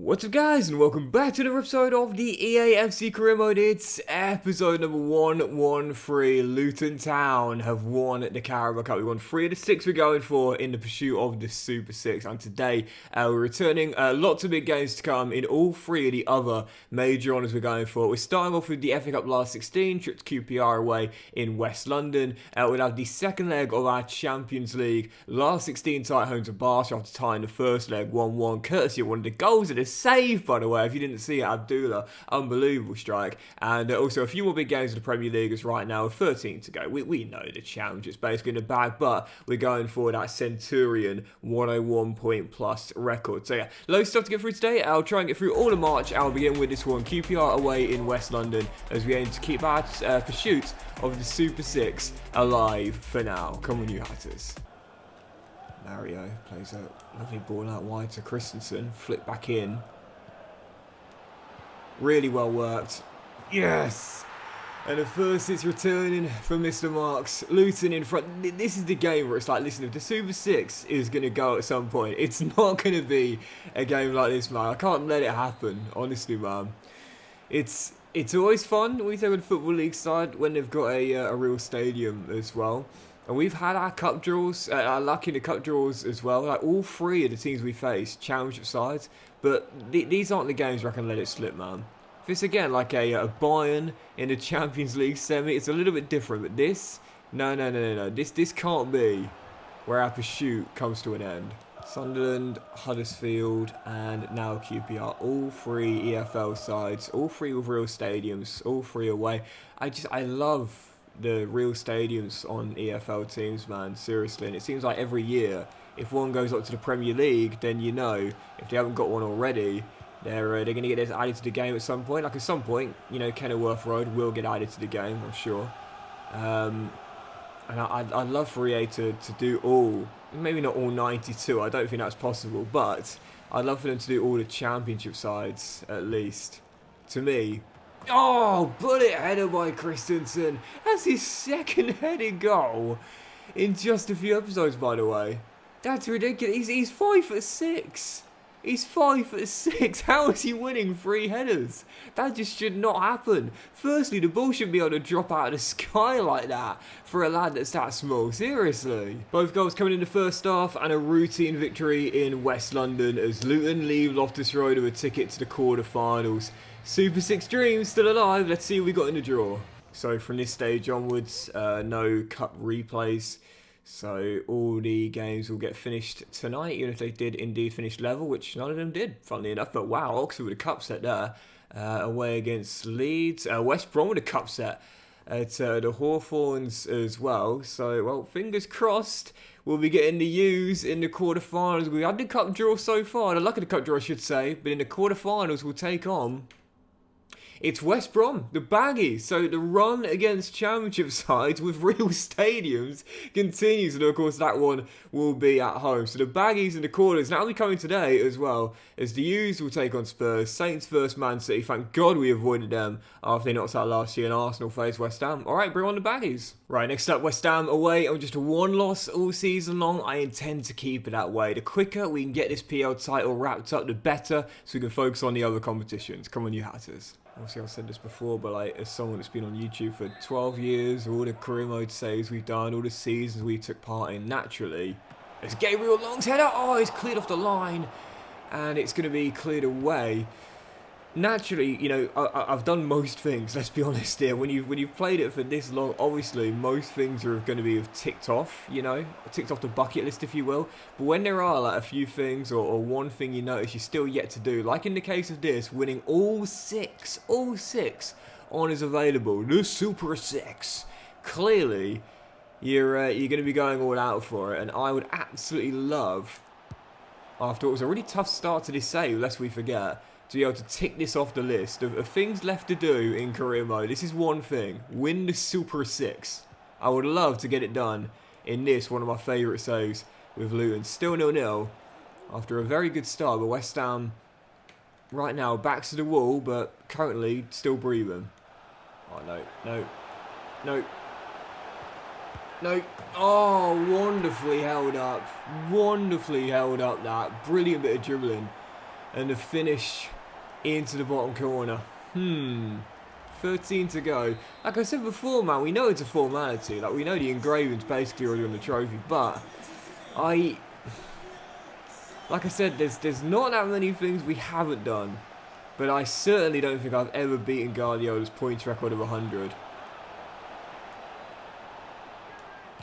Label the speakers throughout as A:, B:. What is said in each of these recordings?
A: What's up guys, and welcome back to another episode of the EA FC Career Mode. It's episode number 113. Luton Town have won the Carabao Cup. We won 3 of the 6 we're going for in the pursuit of the Super 6. And today we're returning lots of big games to come in all 3 of the other major honours we're going for. We're starting off with the FA Cup last 16, trip to QPR away in West London. We'll have the second leg of our Champions League last 16 tie at home to Barca after tying the first leg 1-1, courtesy of one of the goals of the save, by the way. If you didn't see it, Abdullah, unbelievable strike. And also a few more big games in the Premier League as right now, 13 to go. We know the challenge is basically in the bag, but we're going for that Centurion 101 point plus record. So yeah, loads of stuff to get through today. I'll try and get through all of March. I'll begin with this one, QPR away in West London, as we aim to keep our pursuit of the Super 6 alive for now. Come on, you Hatters. Mario plays a lovely ball out wide to Christensen. Flip back in. Really well worked. Yes! And at first it's returning from Mr. Marks. Luton in front. This is the game where it's like, listen, if the Super 6 is going to go at some point, it's not going to be a game like this, man. I can't let it happen, honestly, man. It's always fun when you take on the Football League side when they've got a real stadium as well. And we've had our cup draws, our luck in the cup draws as well. Like all 3 of the teams we face, championship sides. But these aren't the games where I can let it slip, man. If it's again like a Bayern in the Champions League semi, it's a little bit different. But this, no. This can't be where our pursuit comes to an end. Sunderland, Huddersfield, and now QPR. All 3 EFL sides, all 3 with real stadiums, all 3 away. I love the real stadiums on EFL teams, man, seriously. And it seems like every year, if one goes up to the Premier League, then you know, if they haven't got one already, they're going to get this added to the game at some point. Like at some point, you know, Kenilworth Road will get added to the game, I'm sure. And I'd love for EA to do all, maybe not all 92, I don't think that's possible, but I'd love for them to do all the championship sides, at least. To me, oh, bullet header by Christensen. That's his second headed goal in just a few episodes, by the way. That's ridiculous. He's 5'6". He's 5'6". How is he winning 3 headers? That just should not happen. Firstly, the ball shouldn't be able to drop out of the sky like that for a lad that's that small. Seriously. Both goals coming in the first half and a routine victory in West London as Luton leave Loftus Road with a ticket to the quarter-finals. Super 6 dreams still alive. Let's see what we got in the draw. So from this stage onwards, no cup replays. So all the games will get finished tonight, even if they did indeed finish level, which none of them did, funnily enough. But wow, Oxford with a cup set there. Away against Leeds. West Brom with a cup set at the Hawthorns as well. So, well, fingers crossed we'll be getting the U's in the quarterfinals. We had the cup draw so far, the luck of the cup draw I should say, but in the quarterfinals we'll take on, it's West Brom, the Baggies. So the run against championship sides with real stadiums continues. And of course that one will be at home. So the Baggies in the quarters. Now we coming today as well as the U's will take on Spurs. Saints versus Man City. Thank God we avoided them after they knocked out last year. And Arsenal face West Ham. Alright, bring on the Baggies. Right, next up West Ham away on just a 1 loss all season long. I intend to keep it that way. The quicker we can get this PL title wrapped up, the better. So we can focus on the other competitions. Come on, you Hatters. Obviously, I've said this before, but like as someone that's been on YouTube for 12 years, all the career mode saves we've done, all the seasons we took part in, naturally, there's Gabriel Long's header. Oh, it's cleared off the line, and it's going to be cleared away. Naturally, you know, I've done most things, let's be honest here. When you've played it for this long, obviously, most things are going to be ticked off, you know, ticked off the bucket list, if you will. But when there are like a few things or one thing you notice you're still yet to do, like in the case of this, winning all six honours available, the Super 6, clearly, you're going to be going all out for it. And I would absolutely love, after what was a really tough start to this save, lest we forget, to be able to tick this off the list of things left to do in career mode. This is one thing. Win the Super 6. I would love to get it done in this, one of my favourite saves with Luton. Still 0-0 after a very good start, but West Ham right now backs to the wall, but currently still breathing. Oh, no. Oh, wonderfully held up. Wonderfully held up that. Brilliant bit of dribbling And the finish into the bottom corner. 13 to go. Like I said before, man, we know it's a formality. Like, we know the engraving's basically already on the trophy, but like I said, there's not that many things we haven't done. But I certainly don't think I've ever beaten Guardiola's points record of 100.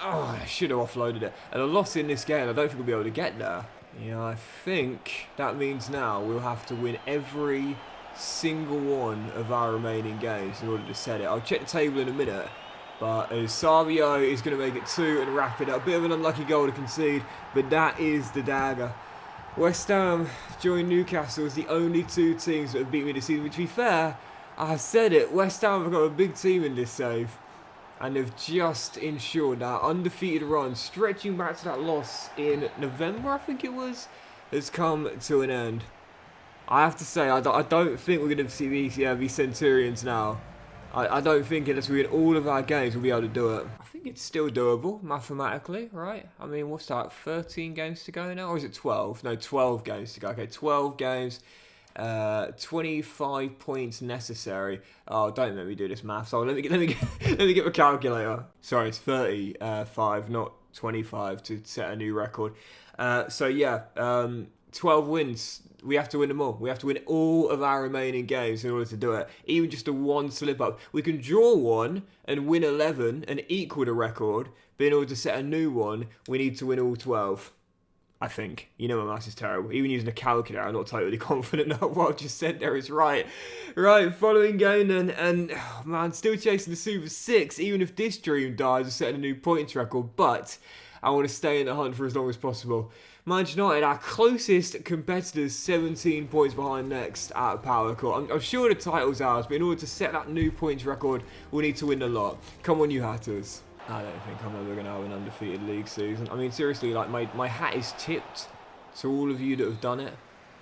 A: Oh, I should have offloaded it. And a loss in this game, I don't think we'll be able to get there. Yeah, I think that means now we'll have to win every single one of our remaining games in order to set it. I'll check the table in a minute. But Savio is going to make it 2 and wrap it up. A bit of an unlucky goal to concede, but that is the dagger. West Ham joined Newcastle as the only 2 teams that have beat me this season. Which, to be fair, I said it, West Ham have got a big team in this save. And they've just ensured that undefeated run, stretching back to that loss in November, I think it was, has come to an end. I have to say, I don't think we're going to see these Centurions now. I don't think unless we win all of our games, we'll be able to do it. I think it's still doable, mathematically, right? I mean, what's that, 13 games to go now? Or is it 12? No, 12 games to go. Okay, 12 games. 25 points necessary. Oh, don't let me do this math. So let me get my calculator. Sorry, it's 35, not 25 to set a new record. So yeah, 12 wins. We have to win them all. We have to win all of our remaining games in order to do it. Even just a 1 slip up. We can draw 1 and win 11 and equal the record. But in order to set a new one, we need to win all 12. I think. You know my maths is terrible. Even using a calculator, I'm not totally confident that what I've just said there is right. Right, following game then, and oh man, still chasing the Super 6, even if this dream dies of setting a new points record, but I want to stay in the hunt for as long as possible. Manchester United, our closest competitors, 17 points behind next at Power Court. I'm sure the title's ours, but in order to set that new points record, we'll need to win a lot. Come on, you Hatters. I don't think I'm ever going to have an undefeated league season. I mean, seriously, like my hat is tipped to all of you that have done it.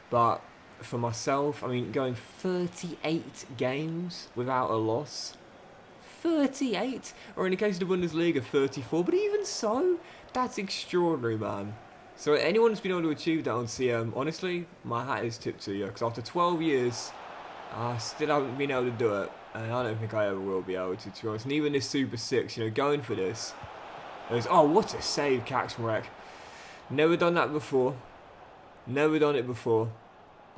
A: But for myself, I mean, going 38 games without a loss. 38? Or in the case of the Bundesliga, 34. But even so, that's extraordinary, man. So anyone that's been able to achieve that on CM, honestly, my hat is tipped to you. Because after 12 years, I still haven't been able to do it. And I don't think I ever will be able to be honest. And even this Super 6, you know, going for this. Oh, what a save, Kaczmarek. Never done that before. Never done it before.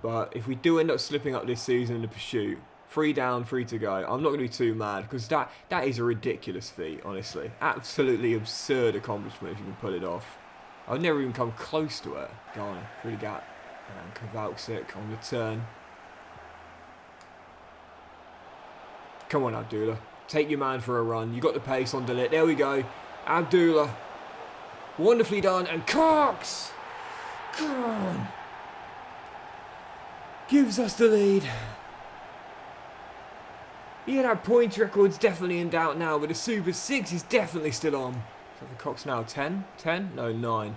A: But if we do end up slipping up this season in the pursuit, 3 down, 3 to go, I'm not going to be too mad. Because that is a ridiculous feat, honestly. Absolutely absurd accomplishment if you can pull it off. I've never even come close to it. Gone through the gap. And Kowalczyk on the turn. Come on, Abdullah. Take your man for a run. You got the pace on Delit. There we go. Abdullah. Wonderfully done. And Cox! Come on. Gives us the lead. Yeah, that points record's definitely in doubt now, but the Super 6 is definitely still on. So for Cox now, 10? 10? No, 9.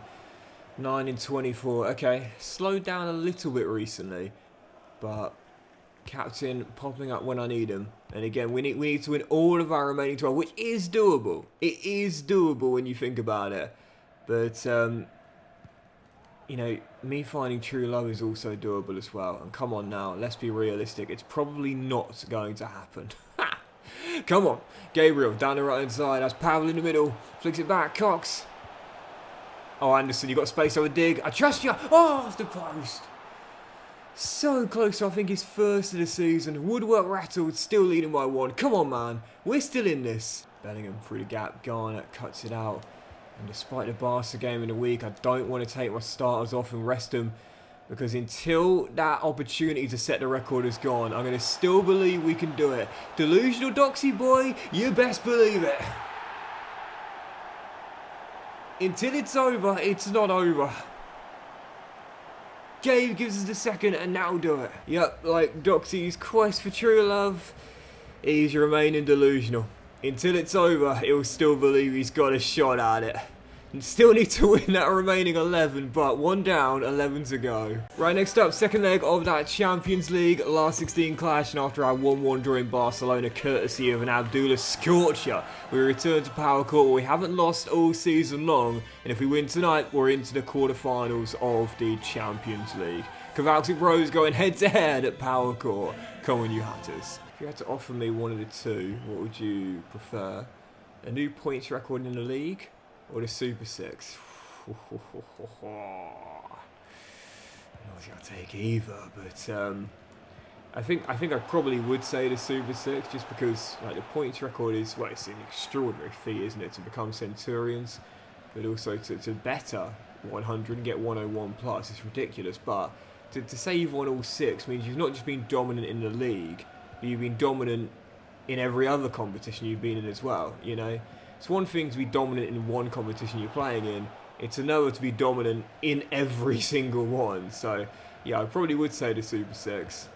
A: 9 in 24. Okay, slowed down a little bit recently, but captain popping up when I need him. And again, we need to win all of our remaining 12, which is doable. It is doable when you think about it. But, you know, me finding true love is also doable as well. And come on now, let's be realistic. It's probably not going to happen. Come on. Gabriel down the right-hand side. That's Pavel in the middle. Flicks it back. Cox. Oh, Anderson, you got space over dig. I trust you. Oh, off the post. So close to, I think, his first of the season. Woodwork rattled, still leading by 1. Come on, man. We're still in this. Bellingham through the gap. Garnett cuts it out. And despite the Barca game in the week, I don't want to take my starters off and rest them. Because until that opportunity to set the record is gone, I'm going to still believe we can do it. Delusional Doxy boy, you best believe it. Until it's over, it's not over. Gabe gives us the second, and now do it. Yep, like Doxy's quest for true love, he's remaining delusional. Until it's over, he'll still believe he's got a shot at it. And still need to win that remaining 11, but 1 down, 11 to go. Right, next up, second leg of that Champions League last 16 clash, and after our 1-1 draw in Barcelona, courtesy of an Abdullah Scorcher, we return to Power Court, where we haven't lost all season long, and if we win tonight, we're into the quarterfinals of the Champions League. Kowalczyk Rose going head-to-head at Power Court. Come on, you Hatters. If you had to offer me one of the two, what would you prefer? A new points record in the league or the Super Six? Obviously I'll take either, but I think I probably would say the Super Six, just because like the points record is, well, it's an extraordinary feat, isn't it, to become Centurions, but also to better 100 and get 101 plus. It's ridiculous, but to say you've won all 6 means you've not just been dominant in the league, but you've been dominant in every other competition you've been in as well. You know, it's one thing to be dominant in one competition you're playing in. It's another to be dominant in every single one. So, yeah, I probably would say the Super Six.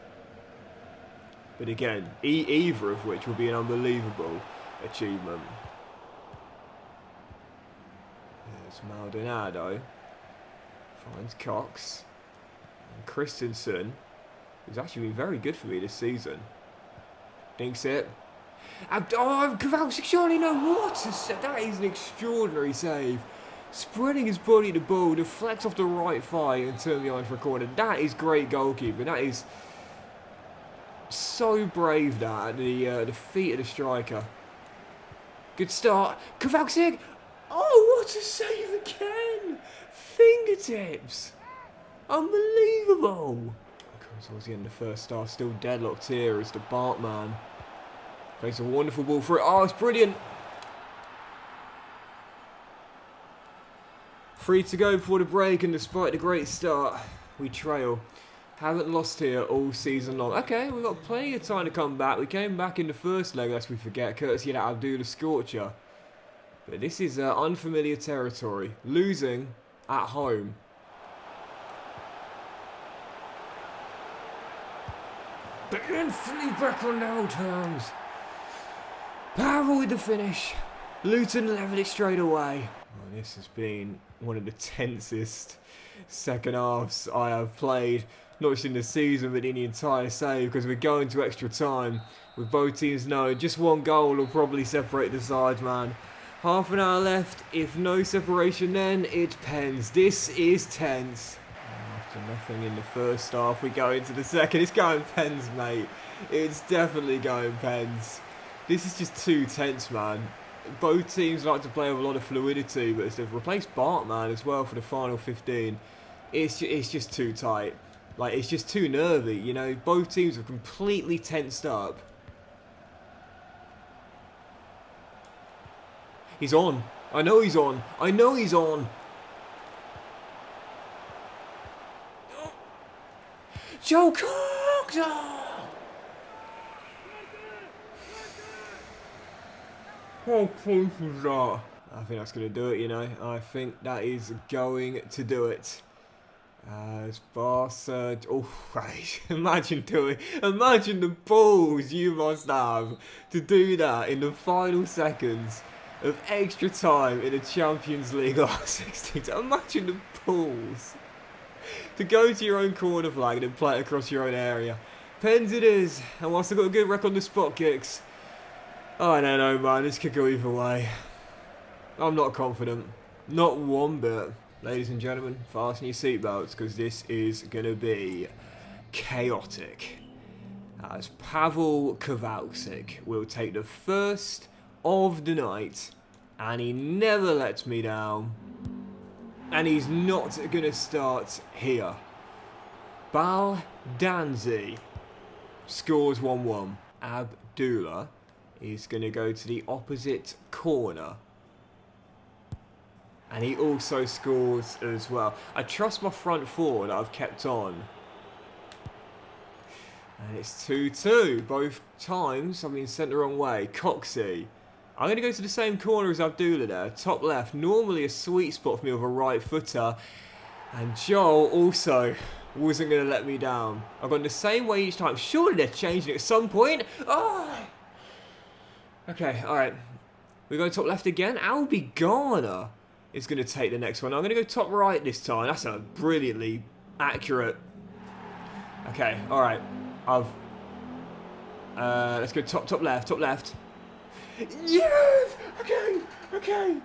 A: But again, either of which will be an unbelievable achievement. There's Maldonado. Finds Cox. And Christensen, who's actually been very good for me this season. Dinks it. Kowalczyk, surely no water. That is an extraordinary save. Spreading his body to the ball, deflects off the right thigh and turn the iron for a corner. That is great goalkeeping. That is so brave, that, the feet of the striker. Good start. Kowalczyk! Oh, what a save again! Fingertips! Unbelievable! Towards the end of the first half, still deadlocked here as the Bartman plays a wonderful ball for it. Oh, it's brilliant! 3 to go before the break, and despite the great start, we trail. Haven't lost here all season long. Okay, we've got plenty of time to come back. We came back in the first leg, lest we forget, courtesy of that Abdullah Scorcher. But this is unfamiliar territory. Losing at home. But instantly back on their old terms. Powerful with the finish. Luton level it straight away. Oh, this has been one of the tensest second halves I have played, not just in the season but in the entire save, because we're going to extra time with both teams knowing just one goal will probably separate the sides, man. Half an hour left. If no separation, then it's pens. This is tense. After nothing in the first half, we go into the second. It's going pens, mate. It's definitely going pens. This is just too tense, man. Both teams like to play with a lot of fluidity, but they've replaced Bartman as well for the final 15. It's just too tight. Like, it's just too nervy, you know. Both teams are completely tensed up. He's on. I know he's on. I know he's on. Joe Cox! How close was that? I think that's going to do it, you know. I think that is going to do it. As Barca... Oh, right. Imagine the balls you must have to do that in the final seconds of extra time in the Champions League last 16. Imagine the balls to go to your own corner flag and then play it across your own area. Pens it is. And whilst I've got a good record on the spot kicks, I don't know, man. This could go either way. I'm not confident. Not one bit. Ladies and gentlemen, fasten your seatbelts, because this is going to be chaotic. As Pavel Kowalczyk will take the first of the night, and he never lets me down. And he's not going to start here. Baldanzi scores 1-1. Abdullah is going to go to the opposite corner. And he also scores as well. I trust my front four that I've kept on. And it's 2-2. Both times I've been sent the wrong way. Coxey. I'm going to go to the same corner as Abdullah there. Top left. Normally a sweet spot for me with a right footer. And Joel also wasn't going to let me down. I've gone the same way each time. Surely they're changing it at some point. Oh! Okay, alright. We're going top left again. Albie Garner is going to take the next one. I'm going to go top right this time. That's a brilliantly accurate. Okay, alright. Let's go top left. Yes! Okay.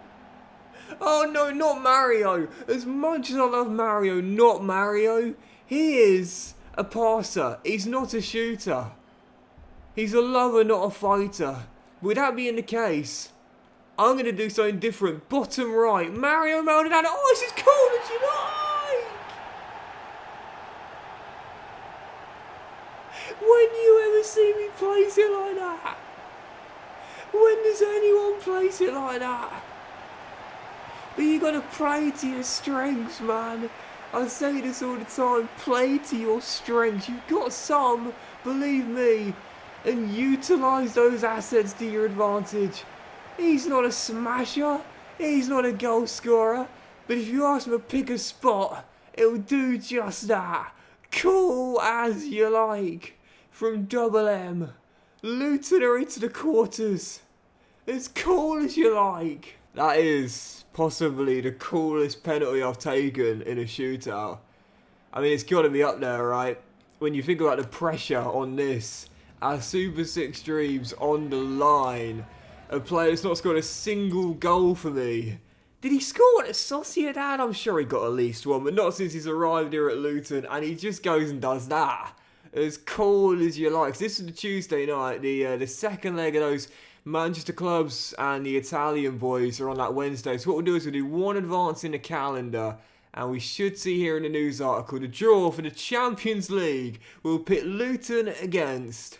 A: Oh no, not Mario. As much as I love Mario, not Mario. He is a passer. He's not a shooter. He's a lover, not a fighter. With that being the case, I'm going to do something different. Bottom right, Mario Maldonado. Oh, this is cool as you like. When you ever see me place it like that? When does anyone place it like that? But you got to play to your strengths, man. I say this all the time. Play to your strengths. You've got some, believe me, and utilise those assets to your advantage. He's not a smasher. He's not a goal scorer. But if you ask him to pick a spot, it'll do just that. Cool as you like. From Double M. Luton are into the quarters. As cool as you like. That is possibly the coolest penalty I've taken in a shootout. I mean, it's got to be up there, right? When you think about the pressure on this, our Super 6 dreams on the line. A player that's not scored a single goal for me. Did he score one at Sociedad? I'm sure he got at least one, but not since he's arrived here at Luton. And he just goes and does that. As cool as you like. This is the Tuesday night. The second leg of those Manchester clubs and the Italian boys are on that Wednesday. So what we'll do is we'll do one advance in the calendar. And we should see here in the news article the draw for the Champions League. We'll pit Luton against...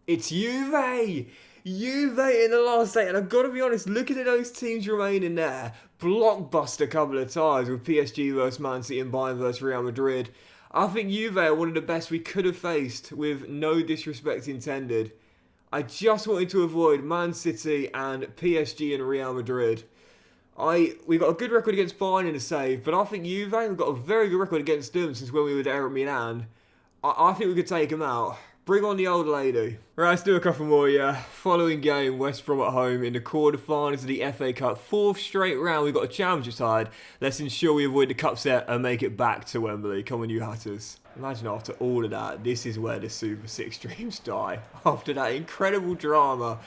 A: It's Juve! Juve in the last 8, and I've got to be honest, looking at those teams remaining there, blockbuster couple of ties with PSG versus Man City and Bayern versus Real Madrid. I think Juve are one of the best we could have faced, with no disrespect intended. I just wanted to avoid Man City and PSG and Real Madrid. We got a good record against Bayern in the save, but I think Juve, we've got a very good record against them since when we were there at Milan. I think we could take them out. Bring on the old lady. Right, let's do a couple more, yeah. Following game, West Brom at home in the quarterfinals of the FA Cup. 4th straight round, we've got a championship side. Let's ensure we avoid the cup set and make it back to Wembley. Come on, you Hatters. Imagine after all of that, this is where the Super 6 dreams die. After that incredible drama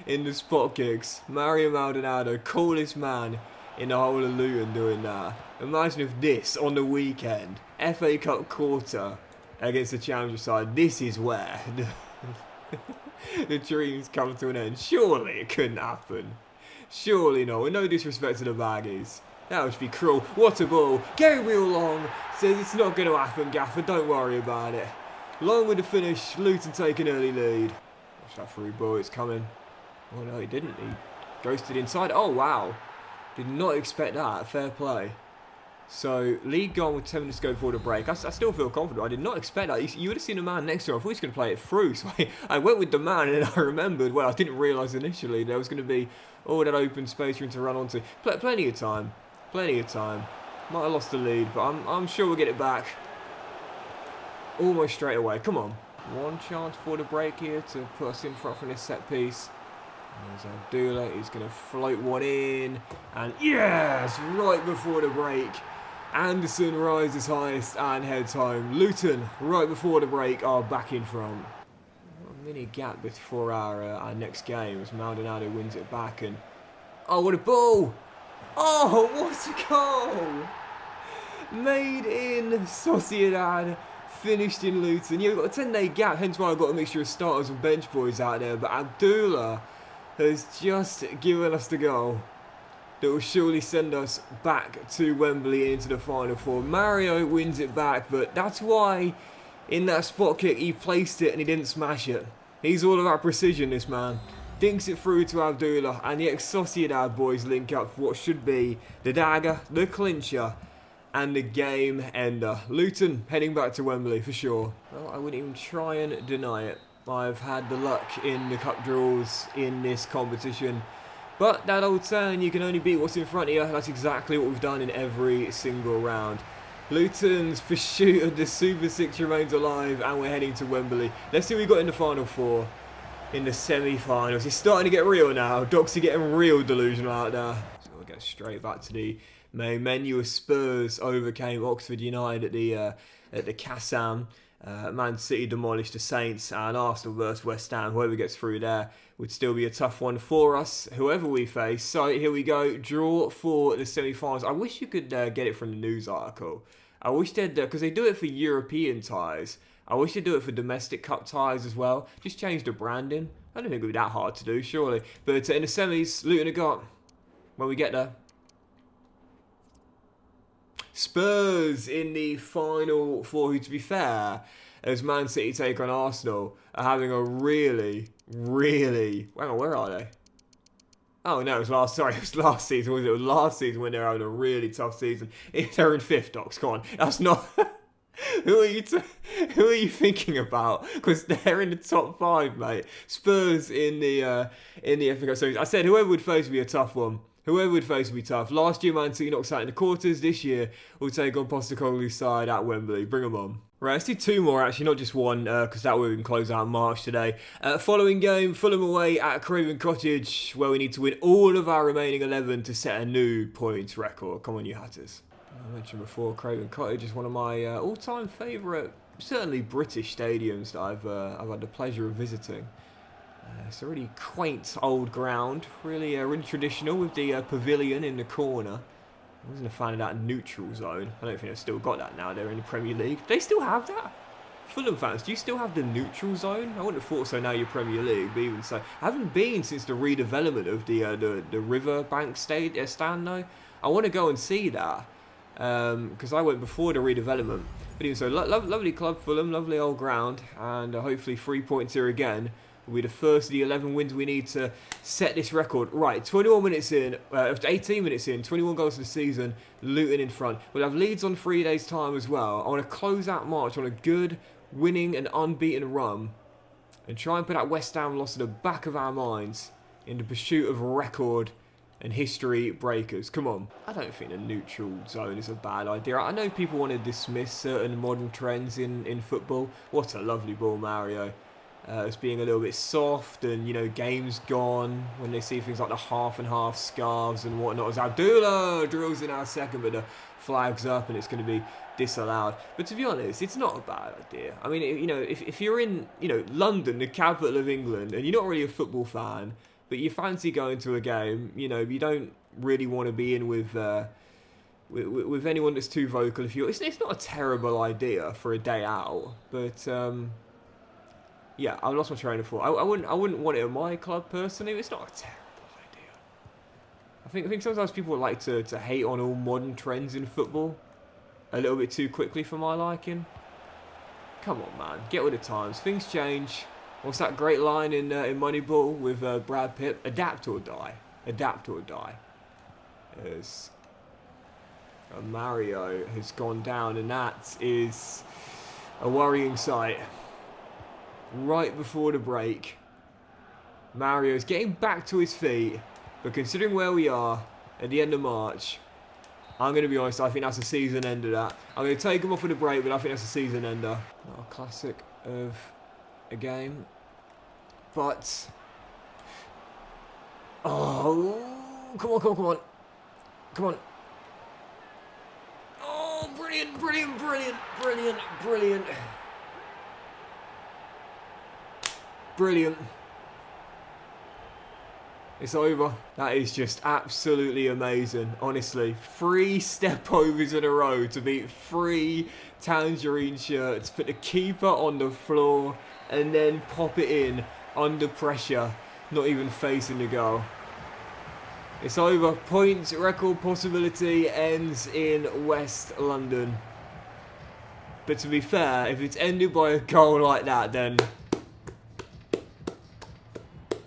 A: in the spot kicks. Mario Maldonado, coolest man in the whole of Luton doing that. Imagine if this, on the weekend, FA Cup quarter, against the challenger side, this is where the dreams come to an end. Surely it couldn't happen. Surely not. With no disrespect to the baggies. That would be cruel. What a ball. Gabriel Long says it's not going to happen, Gaffer. Don't worry about it. Long with the finish. Luton take an early lead. Watch that through ball. It's coming. Oh no, he didn't. He ghosted inside. Oh wow. Did not expect that. Fair play. So, lead gone with 10 minutes to go before the break. I still feel confident. I did not expect that. You would have seen the man next to him. I thought he was going to play it through. So I went with the man and then I remembered, well, I didn't realise initially there was going to be all that open space for him to run onto. Plenty of time. Plenty of time. Might have lost the lead, but I'm sure we'll get it back almost straight away. Come on. One chance for the break here to put us in front from this set piece. There's Abdullah. He's going to float one in. And yes, right before the break. Anderson rises highest and heads home. Luton, right before the break, are back in front. A mini gap before our next game as Maldonado wins it back. And oh, what a ball! Oh, what a goal! Made in Sociedad, finished in Luton. Yeah, we've got a 10-day gap, hence why I've got a mixture of starters and bench boys out there. But Abdullah has just given us the goal that will surely send us back to Wembley into the Final Four. Mario wins it back, but that's why in that spot kick he placed it and he didn't smash it. He's all about precision, this man. Dinks it through to Abdullah, and the ex-Sociedad boys link up for what should be the dagger, the clincher, and the game ender. Luton heading back to Wembley for sure. Well, I wouldn't even try and deny it. I've had the luck in the cup draws in this competition. But that old saying, you can only beat what's in front of you, that's exactly what we've done in every single round. Luton's pursuit of the Super 6 remains alive, and we're heading to Wembley. Let's see what we got in the Final Four, in the semi-finals. It's starting to get real now. Docks are getting real delusional out there. So we'll go straight back to the main menu. As Spurs overcame Oxford United at the Kassam. Man City demolished the Saints, and Arsenal versus West Ham. Whoever gets through there would still be a tough one for us, whoever we face. So here we go, draw for the semi-finals. I wish you could get it from the news article. I wish they'd, because they do it for European ties. I wish they'd do it for domestic cup ties as well. Just change the branding. I don't think it would be that hard to do, surely. But in the semis, Luton have got, when we get there, Spurs in the final four, who, to be fair, as Man City take on Arsenal, are having a really... Hang on, where are they? Oh, no, it was last season, was it? It was last season when they were having a really tough season. They're in fifth, Docks, come on. That's not... Who are you thinking about? Because they're in the top five, mate. Spurs in the FA Cup series. I said whoever would face would be a tough one. Whoever would face would be tough. Last year, Man City knocked out in the quarters. This year, we'll take on Postecoglou's side at Wembley. Bring them on. Right, let's do two more, actually, not just one, because that way we can close out March today. Following game, Fulham away at Craven Cottage, where we need to win all of our remaining 11 to set a new points record. Come on, you Hatters. I mentioned before, Craven Cottage is one of my all-time favourite, certainly British stadiums that I've had the pleasure of visiting. It's a really quaint old ground, really traditional with the pavilion in the corner. I wasn't a fan of that neutral zone. I don't think they've still got that now. They're in the Premier League. Do they still have that? Fulham fans, do you still have the neutral zone? I wouldn't have thought so now you're Premier League, but even so. I haven't been since the redevelopment of the Riverbank stand though. I want to go and see that. Because I went before the redevelopment. But even so, lovely club, Fulham, lovely old ground. And hopefully 3 points here again will be the first of the 11 wins we need to set this record. Right, 21 minutes in, 18 minutes in, 21 goals for the season, Luton in front. We'll have Leeds on 3 days' time as well. I want to close out March on a good, winning and unbeaten run. And try and put that West Ham loss at the back of our minds in the pursuit of record and history breakers. Come on. I don't think the neutral zone is a bad idea. I know people want to dismiss certain modern trends in football. What a lovely ball, Mario. As being a little bit soft and, you know, games gone when they see things like the half and half scarves and whatnot. As Abdullah drills in our second, but the flag's up and it's going to be disallowed. But to be honest, it's not a bad idea. I mean, you know, if you're in, you know, London, the capital of England, and you're not really a football fan, but you fancy going to a game, you know, you don't really want to be in with anyone that's too vocal. If you, it's not a terrible idea for a day out, but yeah, I lost my train of thought. I wouldn't want it at my club personally. It's not a terrible idea. I think sometimes people like to hate on all modern trends in football a little bit too quickly for my liking. Come on, man, get with the times. Things change. What's that great line in Moneyball with Brad Pitt? Adapt or die. Adapt or die. As Mario has gone down, and that is a worrying sight. Right before the break, Mario's getting back to his feet, but considering where we are at the end of March, I'm going to be honest, I think that's a season ender. That I'm going to take him off for the break, but I think that's a season ender. Not a classic of a game, but oh, come on. Oh, brilliant. It's over. That is just absolutely amazing, honestly. 3 step-overs in a row to beat 3 tangerine shirts, put the keeper on the floor, and then pop it in under pressure, not even facing the goal. It's over. Points record possibility ends in West London. But to be fair, if it's ended by a goal like that, then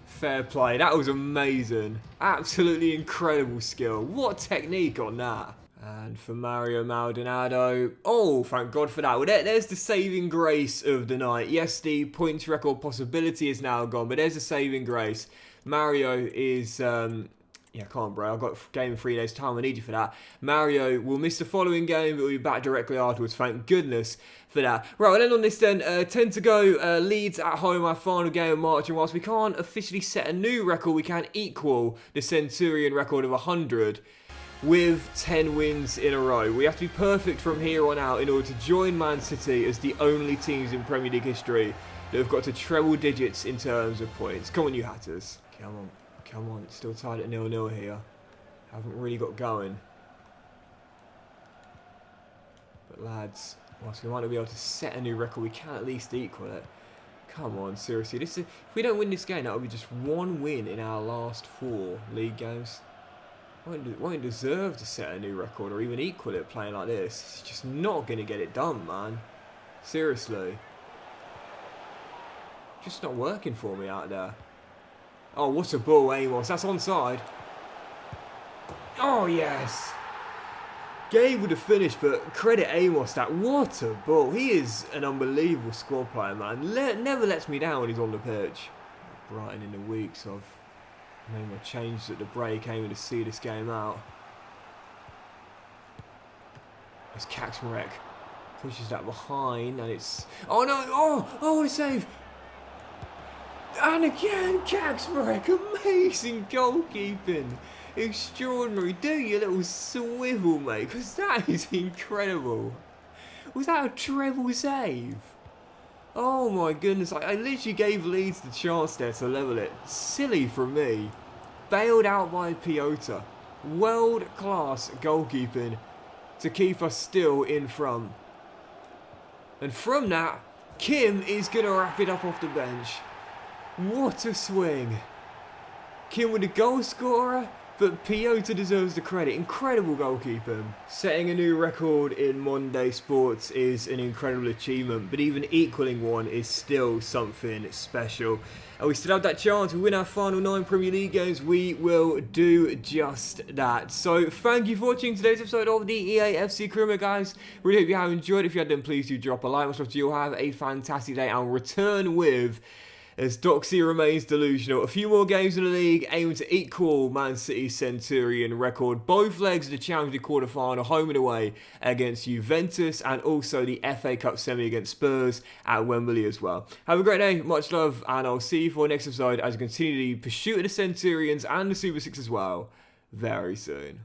A: fair play. That was amazing. Absolutely incredible skill. What technique on that. And for Mario Maldonado, oh, thank God for that. Well, there's the saving grace of the night. Yes, the points record possibility is now gone, but there's a saving grace. Mario is, yeah, come on, bro. I've got a game in 3 days' time. I need you for that. Mario will miss the following game, but will be back directly afterwards. Thank goodness for that. Right, well, then on this then, 10 to go. Leeds at home, our final game of March. And whilst we can't officially set a new record, we can equal the Centurion record of 100. with 10 wins in a row. We have to be perfect from here on out in order to join Man City as the only teams in Premier League history that have got to treble digits in terms of points. Come on, you Hatters. Come on, come on. It's still tied at 0-0 here. Haven't really got going. But lads, whilst we might not be able to set a new record, we can at least equal it. Come on, seriously. If we don't win this game, that will be just one win in our last 4 league games. Won't deserve to set a new record or even equal it playing like this. It's just not going to get it done, man. Seriously. Just not working for me out there. Oh, what a ball, Amos. That's onside. Oh, yes. Game would have finished, but credit Amos that. What a ball. He is an unbelievable squad player, man. Never lets me down when he's on the pitch. Brighton in the week, so I've made my changes at the break, aiming to see this game out. As Kaczmarek pushes that behind, and it's... Oh, no! Oh, what a save! And again, Kaczmarek, amazing goalkeeping. Extraordinary. Do your little swivel, mate, because that is incredible. Was that a treble save? Oh my goodness, I literally gave Leeds the chance there to level it. Silly from me. Bailed out by Piotr. World-class goalkeeping to keep us still in front. And from that, Kim is going to wrap it up off the bench. What a swing. Kim with a goal scorer, but Piotr deserves the credit. Incredible goalkeeping. Setting a new record in modern day sports is an incredible achievement, but even equaling one is still something special. And we still have that chance to win our final 9 Premier League games. We will do just that. So thank you for watching today's episode of the EA FC Career Mode, guys. Really hope you have enjoyed. If you have, then please do drop a like. Much love to you all. Have a fantastic day, and return with... as Doxy remains delusional. A few more games in the league, aiming to equal Man City's Centurion record. Both legs of the Champions League quarter-final, home and away against Juventus, and also the FA Cup semi against Spurs at Wembley as well. Have a great day, much love, and I'll see you for the next episode as we continue the pursuit of the Centurions and the Super 6 as well very soon.